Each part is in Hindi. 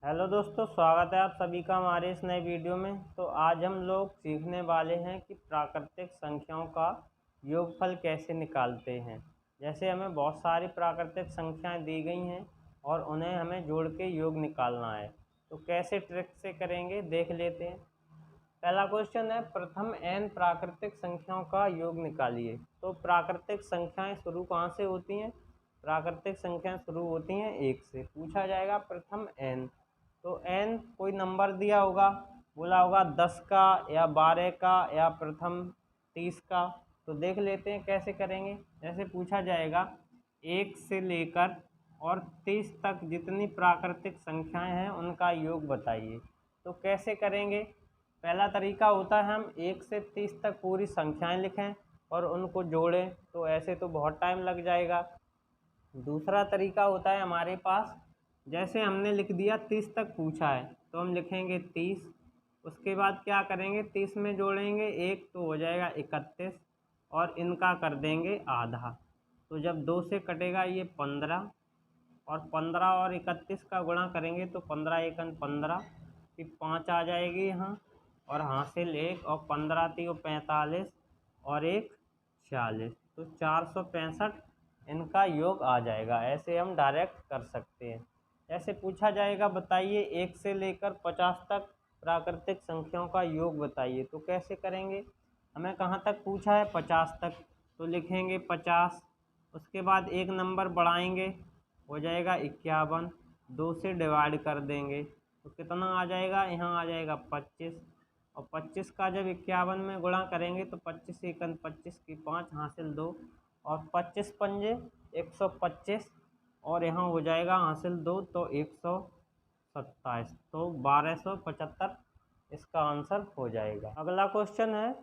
हेलो दोस्तों, स्वागत है आप सभी का हमारे इस नए वीडियो में। तो आज हम लोग सीखने वाले हैं कि प्राकृतिक संख्याओं का योगफल कैसे निकालते हैं। जैसे हमें बहुत सारी प्राकृतिक संख्याएं दी गई हैं और उन्हें हमें जोड़ के योग निकालना है। तो कैसे ट्रिक से करेंगे देख लेते हैं। पहला क्वेश्चन है, प्रथम n प्राकृतिक संख्याओं का योग निकालिए। तो प्राकृतिक संख्याएं शुरू कहाँ से होती हैं? प्राकृतिक संख्याएं शुरू होती हैं 1 से। पूछा जाएगा प्रथम n, तो n कोई नंबर दिया होगा, बोला होगा 10 का या 12 का या प्रथम 30 का। तो देख लेते हैं कैसे करेंगे। जैसे पूछा जाएगा 1 से लेकर और 30 तक जितनी प्राकृतिक संख्याएं हैं उनका योग बताइए। तो कैसे करेंगे? पहला तरीका होता है हम 1 से 30 तक पूरी संख्याएं लिखें और उनको जोड़ें, तो ऐसे तो बहुत टाइम लग जाएगा। दूसरा तरीका होता है हमारे पास, जैसे हमने लिख दिया 30 तक पूछा है तो हम लिखेंगे 30। उसके बाद क्या करेंगे, 30 में जोड़ेंगे 1 तो हो जाएगा 31 और इनका कर देंगे आधा। तो जब 2 से कटेगा ये 15 और 15 और 31 का गुणा करेंगे तो 15 एकन 15 की 5 आ जाएगी यहाँ और हासिल 1 और 15 3 45 और 1 46, तो 465 इनका योग आ जाएगा। ऐसे हम डायरेक्ट कर सकते हैं। ऐसे पूछा जाएगा बताइए 1 से लेकर 50 तक प्राकृतिक संख्याओं का योग बताइए। तो कैसे करेंगे? हमें कहाँ तक पूछा है? 50 तक, तो लिखेंगे 50। उसके बाद एक नंबर बढ़ाएंगे, हो जाएगा 51। 2 से डिवाइड कर देंगे तो कितना आ जाएगा? यहाँ आ जाएगा 25 और 25 का जब 51 में गुणा करेंगे तो 25 एकन 25 की 5 हासिल 2 और 25 पंजे 125 और यहाँ हो जाएगा हासिल 2 तो 127, तो 1275 इसका आंसर हो जाएगा। अगला क्वेश्चन है,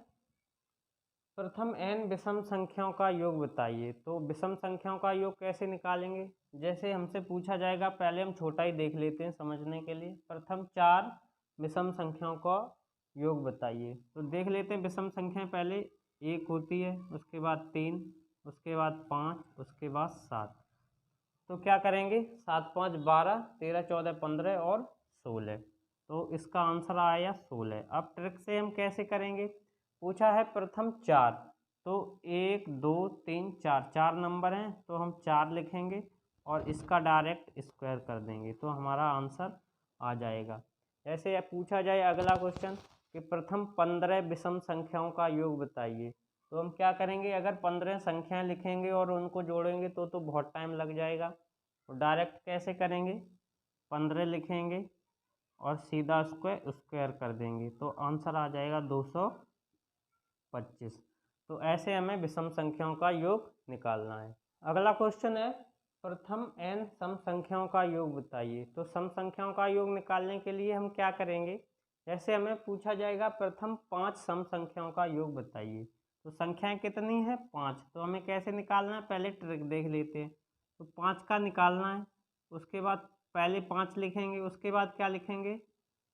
प्रथम n विषम संख्याओं का योग बताइए। तो विषम संख्याओं का योग कैसे निकालेंगे? जैसे हमसे पूछा जाएगा, पहले हम छोटा ही देख लेते हैं समझने के लिए। प्रथम 4 विषम संख्याओं का योग बताइए। तो देख लेते हैं विषम संख्याएं। पहले 1 होती है, उसके बाद 3, उसके बाद 5, उसके बाद 7। तो क्या करेंगे? 7 5 12, 13 14 15 और 16, तो इसका आंसर आया 16। अब ट्रिक से हम कैसे करेंगे? पूछा है प्रथम 4, तो 1 2 3 4 4 नंबर हैं तो हम 4 लिखेंगे और इसका डायरेक्ट स्क्वायर कर देंगे तो हमारा आंसर आ जाएगा। ऐसे पूछा जाए अगला क्वेश्चन कि प्रथम 15 विषम संख्याओं का योग बताइए। तो हम क्या करेंगे? अगर 15 संख्याएं लिखेंगे और उनको जोड़ेंगे तो बहुत टाइम लग जाएगा। तो डायरेक्ट कैसे करेंगे? 15 लिखेंगे और सीधा उसको स्क्वायर कर देंगे तो आंसर आ जाएगा 225। तो ऐसे हमें विषम संख्याओं का योग निकालना है। अगला क्वेश्चन है, प्रथम n सम संख्याओं का योग बताइए। तो सम संख्याओं का योग निकालने के लिए हम क्या करेंगे? जैसे हमें पूछा जाएगा प्रथम 5 सम संख्याओं का योग बताइए। तो संख्याएं कितनी है? 5। तो हमें कैसे निकालना है? पहले ट्रिक देख लेते हैं। तो 5 का निकालना है, उसके बाद पहले 5 लिखेंगे, उसके बाद क्या लिखेंगे?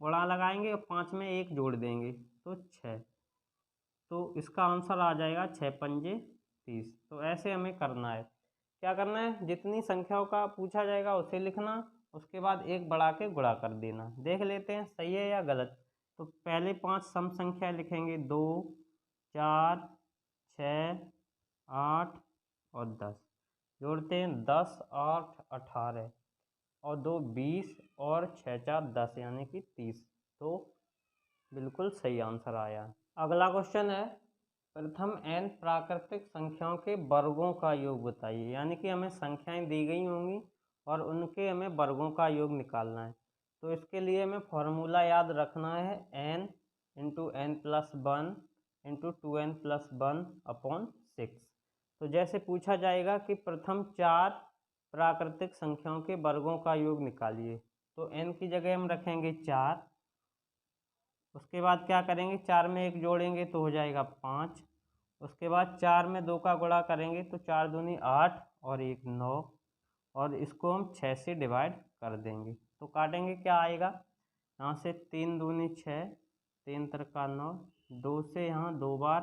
गुणा लगाएंगे और 5 में 1 जोड़ देंगे तो 6, तो इसका आंसर आ जाएगा 6 पंजे 30। तो ऐसे हमें करना है। क्या करना है? जितनी संख्याओं का पूछा जाएगा उसे लिखना, उसके बाद 1 बढ़ा के गुणा कर देना। देख लेते हैं सही है या गलत। तो पहले 5 सम संख्या लिखेंगे, 2 4 6 8 और 10। जोड़ते हैं 10 8 18 और 2 20 और 6 4 10 यानी कि 30। तो बिल्कुल सही आंसर आया। अगला क्वेश्चन है, प्रथम n प्राकृतिक संख्याओं के वर्गों का योग बताइए। यानी कि हमें संख्याएं दी गई होंगी और उनके हमें वर्गों का योग निकालना है। तो इसके लिए हमें फॉर्मूला याद रखना है, n into n plus 1 into 2n plus 1 upon 6। तो जैसे पूछा जाएगा कि प्रथम 4 प्राकृतिक संख्याओं के वर्गों का योग निकालिए। तो n की जगह हम रखेंगे 4, उसके बाद क्या करेंगे? 4 में 1 जोड़ेंगे तो हो जाएगा 5। उसके बाद 4 में 2 का गुणा करेंगे तो 4 दूनी 8 और 1 9 और इसको हम 6 से डिवाइड कर देंगे तो काटेंगे, क्या आएगा? यहाँ से 3 दूनी 6, 3 तिरका 9, 2 से यहाँ 2 बार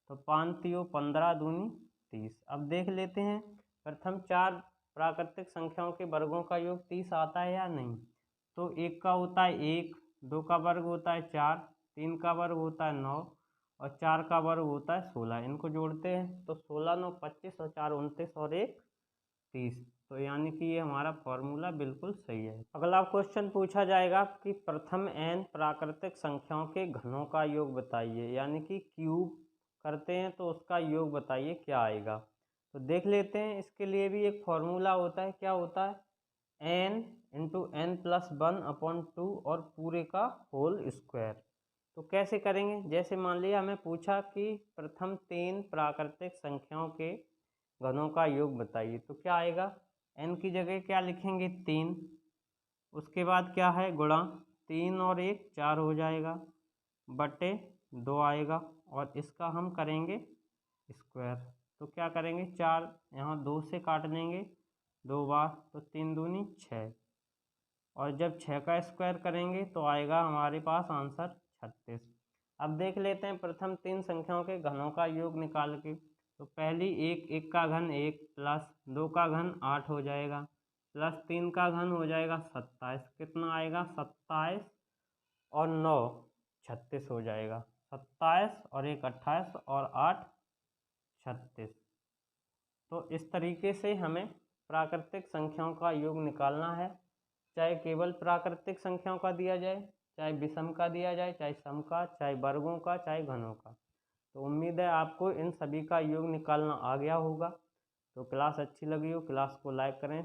तो 5 3 15 दूनी 30। अब देख लेते हैं प्रथम 4 प्राकृतिक संख्याओं के वर्गों का योग 30 आता है या नहीं। तो 1 का होता है 1, 2 का वर्ग होता है 4, 3 का वर्ग होता है 9 और 4 का वर्ग होता है 16। इनको जोड़ते हैं तो 16 9 25 और 4 29 और 1 30। तो यानी कि ये हमारा फॉर्मूला बिल्कुल सही है। अगला क्वेश्चन पूछा जाएगा कि प्रथम n प्राकृतिक संख्याओं के घनों का योग बताइए, यानी कि क्यूब करते हैं तो उसका योग बताइए क्या आएगा। तो देख लेते हैं, इसके लिए भी एक फॉर्मूला होता है। क्या होता है? n इंटू n प्लस 1/2 और पूरे का होल स्क्वायर। तो कैसे करेंगे? जैसे मान लिया हमें पूछा कि प्रथम 3 प्राकृतिक संख्याओं के घनों का योग बताइए, तो क्या आएगा? n की जगह क्या लिखेंगे? 3। उसके बाद क्या है? गुणा 3 और 1 4 हो जाएगा, बटे 2 आएगा और इसका हम करेंगे स्क्वायर। तो क्या करेंगे? 4 यहाँ 2 से काट देंगे 2 बार, तो 3 दूनी 6 और जब 6 का स्क्वायर करेंगे तो आएगा हमारे पास आंसर 36। अब देख लेते हैं प्रथम 3 संख्याओं के घनों का योग निकाल के। तो पहली 1 का घन 1 प्लस 2 का घन 8 हो जाएगा, प्लस 3 का घन हो जाएगा 27। कितना आएगा? 27 और 9 36 हो जाएगा। 27 और 1 28 और 8 36। तो इस तरीके से हमें प्राकृतिक संख्याओं का योग निकालना है, चाहे केवल प्राकृतिक संख्याओं का दिया जाए, चाहे विषम का दिया जाए, चाहे सम का, चाहे वर्गों का, चाहे घनों का। तो उम्मीद है आपको इन सभी का योग निकालना आ गया होगा। तो क्लास अच्छी लगी हो, क्लास को लाइक करें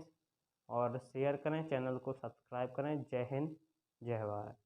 और शेयर करें, चैनल को सब्सक्राइब करें। जय हिंद, जय भारत।